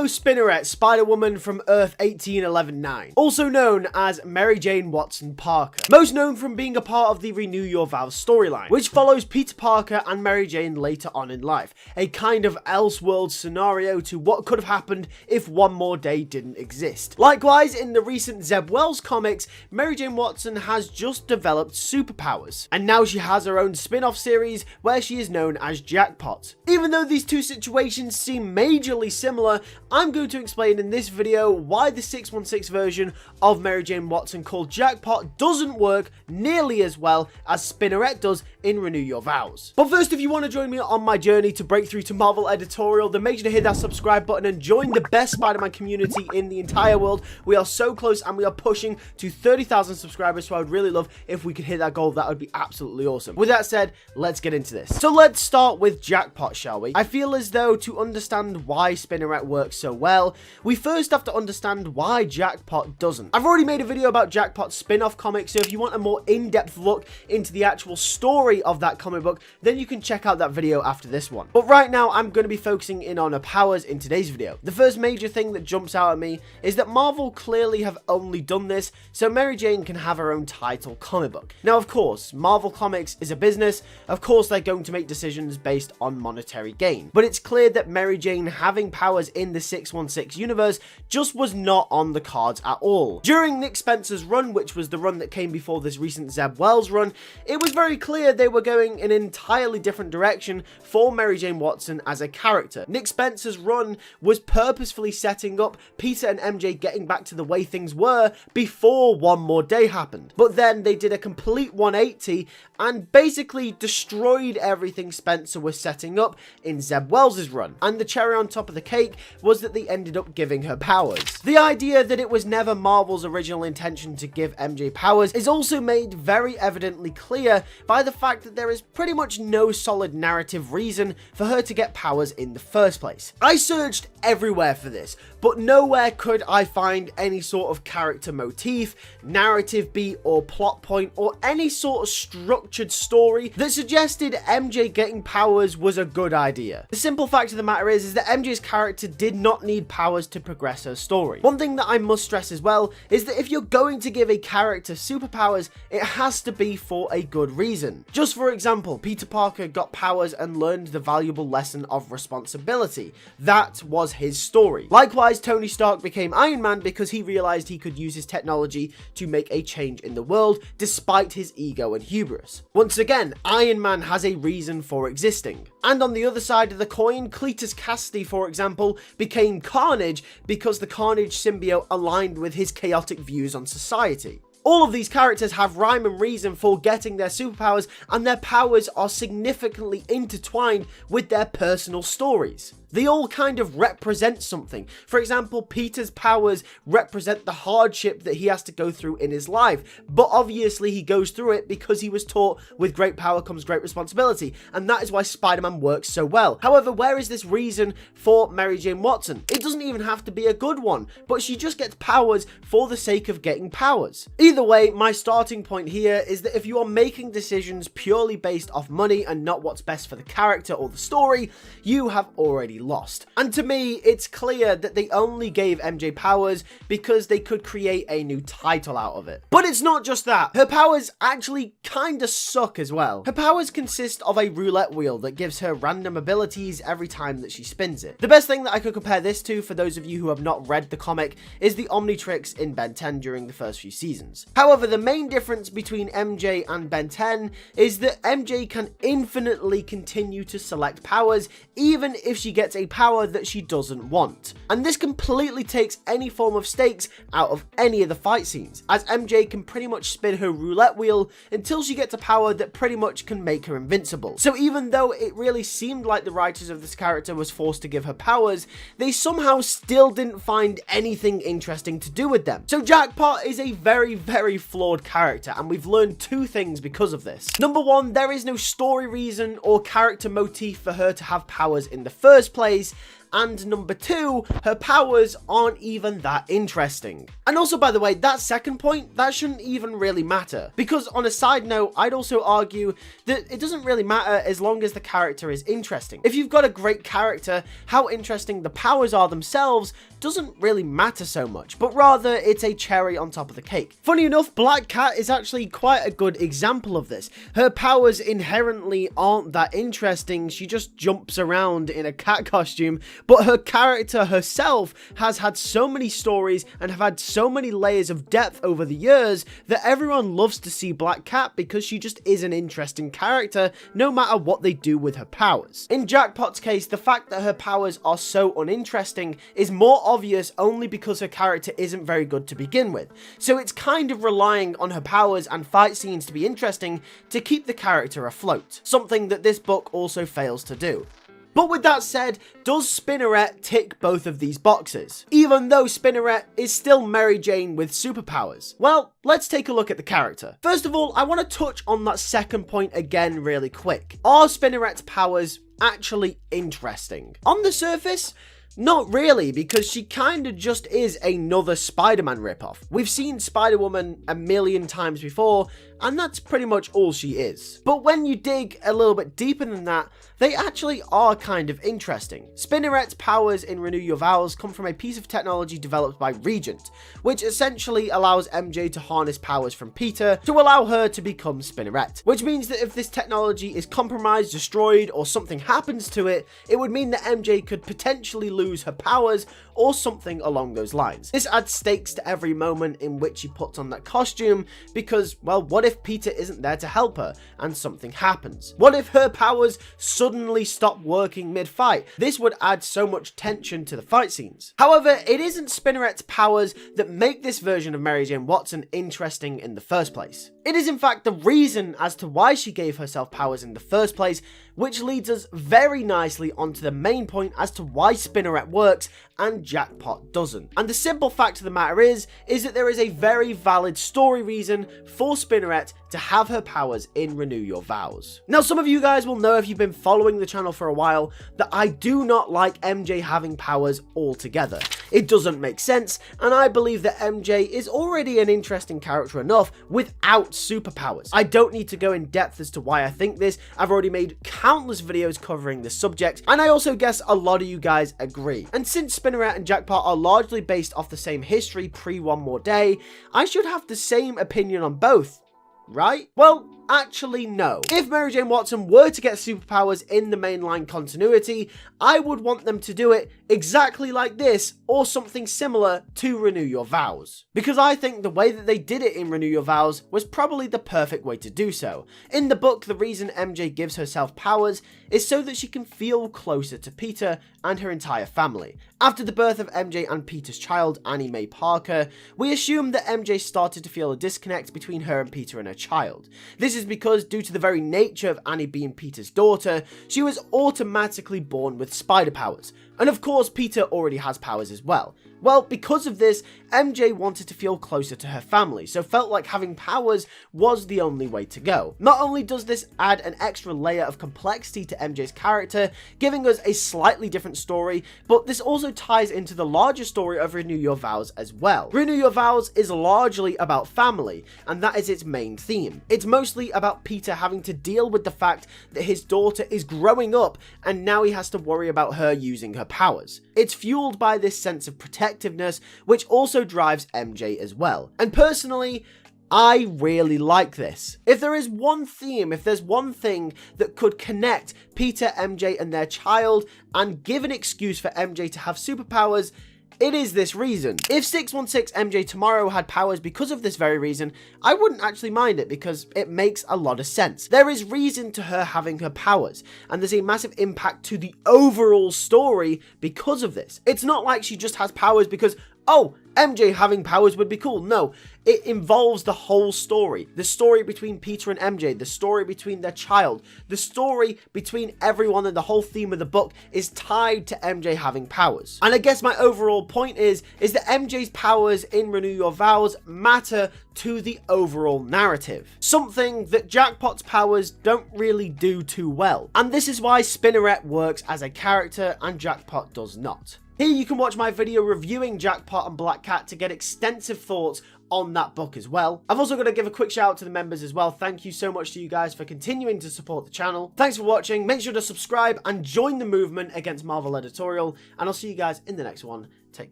know Spinneret, Spider-Woman from Earth 18119, also known as Mary Jane Watson Parker, most known from being a part of the Renew Your Vows storyline, which follows Peter Parker and Mary Jane later on in life, a kind of Elseworld scenario to what could have happened if one more day didn't exist. Likewise, in the recent Zeb Wells comics, Mary Jane Watson has just developed superpowers, and now she has her own spin-off series where she is known as Jackpot. Even though these two situations seem majorly similar, I'm going to explain in this video why the 616 version of Mary Jane Watson called Jackpot doesn't work nearly as well as Spinneret does in Renew Your Vows. But first, if you want to join me on my journey to break through to Marvel editorial, then make sure to hit that subscribe button and join the best Spider-Man community in the entire world. We are so close and we are pushing to 30,000 subscribers, so I would really love if we could hit that goal. That would be absolutely awesome. With that said, let's get into this. So let's start with Jackpot, shall we? I feel as though to understand why Spinneret works so well, we first have to understand why Jackpot doesn't. I've already made a video about Jackpot's spin-off comic, so if you want a more in-depth look into the actual story of that comic book, then you can check out that video after this one. But right now, I'm going to be focusing in on her powers in today's video. The first major thing that jumps out at me is that Marvel clearly have only done this so Mary Jane can have her own title comic book. Now, of course, Marvel Comics is a business. Of course, they're going to make decisions based on monetary gain. But it's clear that Mary Jane having powers in the 616 universe just was not on the cards at all. During Nick Spencer's run, which was the run that came before this recent Zeb Wells run, it was very clear they were going in an entirely different direction for Mary Jane Watson as a character. Nick Spencer's run was purposefully setting up Peter and MJ getting back to the way things were before One More Day happened. But then they did a complete 180 and basically destroyed everything Spencer was setting up in Zeb Wells' run. And the cherry on top of the cake was that they ended up giving her powers. The idea that it was never Marvel's original intention to give MJ powers is also made very evidently clear by the fact that there is pretty much no solid narrative reason for her to get powers in the first place. I searched everywhere for this, but nowhere could I find any sort of character motif, narrative beat, or plot point, or any sort of structured story that suggested MJ getting powers was a good idea. The simple fact of the matter is that MJ's character did not need powers to progress her story. One thing that I must stress as well is that if you're going to give a character superpowers, it has to be for a good reason. Just for example, Peter Parker got powers and learned the valuable lesson of responsibility. That was his story. Likewise, Tony Stark became Iron Man because he realized he could use his technology to make a change in the world despite his ego and hubris. Once again, Iron Man has a reason for existing. And on the other side of the coin, Cletus Cassidy, for example, became Carnage because the Carnage symbiote aligned with his chaotic views on society. All of these characters have rhyme and reason for getting their superpowers, and their powers are significantly intertwined with their personal stories. They all kind of represent something. For example, Peter's powers represent the hardship that he has to go through in his life, but obviously he goes through it because he was taught with great power comes great responsibility, and that is why Spider-Man works so well. However, where is this reason for Mary Jane Watson? It doesn't even have to be a good one, but she just gets powers for the sake of getting powers. Either way, my starting point here is that if you are making decisions purely based off money and not what's best for the character or the story, you have already lost. And to me, it's clear that they only gave MJ powers because they could create a new title out of it. But it's not just that. Her powers actually kinda suck as well. Her powers consist of a roulette wheel that gives her random abilities every time that she spins it. The best thing that I could compare this to, for those of you who have not read the comic, is the Omnitrix in Ben 10 during the first few seasons. However, the main difference between MJ and Ben 10 is that MJ can infinitely continue to select powers even if she gets a power that she doesn't want. And this completely takes any form of stakes out of any of the fight scenes, as MJ can pretty much spin her roulette wheel until she gets a power that pretty much can make her invincible. So even though it really seemed like the writers of this character was forced to give her powers, they somehow still didn't find anything interesting to do with them. So Jackpot is a very flawed character, and we've learned two things because of this. Number one, there is no story reason or character motif for her to have powers in the first place. and number 2, her powers aren't even that interesting. And also, by the way, that second point, that shouldn't even really matter, because on a side note, I'd also argue that it doesn't really matter as long as the character is interesting. If you've got a great character, how interesting the powers are themselves doesn't really matter so much, but rather it's a cherry on top of the cake. Funny enough, Black Cat is actually quite a good example of this. Her powers inherently aren't that interesting, she just jumps around in a cat costume, but her character herself has had so many stories and have had so many layers of depth over the years that everyone loves to see Black Cat because she just is an interesting character no matter what they do with her powers. In Jackpot's case, the fact that her powers are so uninteresting is more obvious only because her character isn't very good to begin with, so it's kind of relying on her powers and fight scenes to be interesting to keep the character afloat, something that this book also fails to do. But with that said, does Spinneret tick both of these boxes, even though Spinneret is still Mary Jane with superpowers? Well, let's take a look at the character. First of all, I want to touch on that second point again really quick. Are Spinneret's powers actually interesting? On the surface, not really, because she kind of just is another Spider-Man ripoff. We've seen Spider-Woman a million times before, and that's pretty much all she is. But when you dig a little bit deeper than that, they actually are kind of interesting. Spinneret's powers in Renew Your Vows come from a piece of technology developed by Regent, which essentially allows MJ to harness powers from Peter to allow her to become Spinneret. Which means that if this technology is compromised, destroyed, or something happens to it, it would mean that MJ could potentially lose her powers or something along those lines. This adds stakes to every moment in which she puts on that costume because, well, what if Peter isn't there to help her and something happens? What if her powers suddenly stop working mid-fight? This would add so much tension to the fight scenes. However, it isn't Spinneret's powers that make this version of Mary Jane Watson interesting in the first place. It is in fact the reason as to why she gave herself powers in the first place, which leads us very nicely onto the main point as to why Spinneret works and Jackpot doesn't. And the simple fact of the matter is that there is a very valid story reason for Spinneret to have her powers in Renew Your Vows. Now, some of you guys will know if you've been following the channel for a while that I do not like MJ having powers altogether. It doesn't make sense, and I believe that MJ is already an interesting character enough without superpowers. I don't need to go in depth as to why I think this. I've already made countless videos covering this subject, and I also guess a lot of you guys agree. And since Spinneret and Jackpot are largely based off the same history pre One More Day, I should have the same opinion on both, right? Well, actually no. If Mary Jane Watson were to get superpowers in the mainline continuity, I would want them to do it exactly like this or something similar to Renew Your Vows. Because I think the way that they did it in Renew Your Vows was probably the perfect way to do so. In the book, the reason MJ gives herself powers is so that she can feel closer to Peter and her entire family. After the birth of MJ and Peter's child, Annie Mae Parker, we assume that MJ started to feel a disconnect between her and Peter and her child. This is because, due to the very nature of Annie being Peter's daughter, she was automatically born with spider powers. And of course, Peter already has powers as well. Well, because of this, MJ wanted to feel closer to her family, so felt like having powers was the only way to go. Not only does this add an extra layer of complexity to MJ's character, giving us a slightly different story, but this also ties into the larger story of Renew Your Vows as well. Renew Your Vows is largely about family, and that is its main theme. It's mostly about Peter having to deal with the fact that his daughter is growing up, and now he has to worry about her using her powers. It's fueled by this sense of protectiveness, which also drives MJ as well. And personally, I really like this. If there is one theme, if there's one thing that could connect Peter, MJ, and their child and give an excuse for MJ to have superpowers, it is this reason. If 616 MJ tomorrow had powers because of this very reason, I wouldn't actually mind it because it makes a lot of sense. There is reason to her having her powers, and there's a massive impact to the overall story because of this. It's not like she just has powers because, oh, MJ having powers would be cool. No, it involves the whole story. The story between Peter and MJ, the story between their child, the story between everyone, and the whole theme of the book is tied to MJ having powers. And I guess my overall point is that MJ's powers in Renew Your Vows matter to the overall narrative. Something that Jackpot's powers don't really do too well. And this is why Spinneret works as a character and Jackpot does not. Here you can watch my video reviewing Jackpot and Black Cat to get extensive thoughts on that book as well. I've also got to give a quick shout out to the members as well. Thank you so much to you guys for continuing to support the channel. Thanks for watching. Make sure to subscribe and join the movement against Marvel Editorial, and I'll see you guys in the next one. Take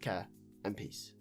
care and peace.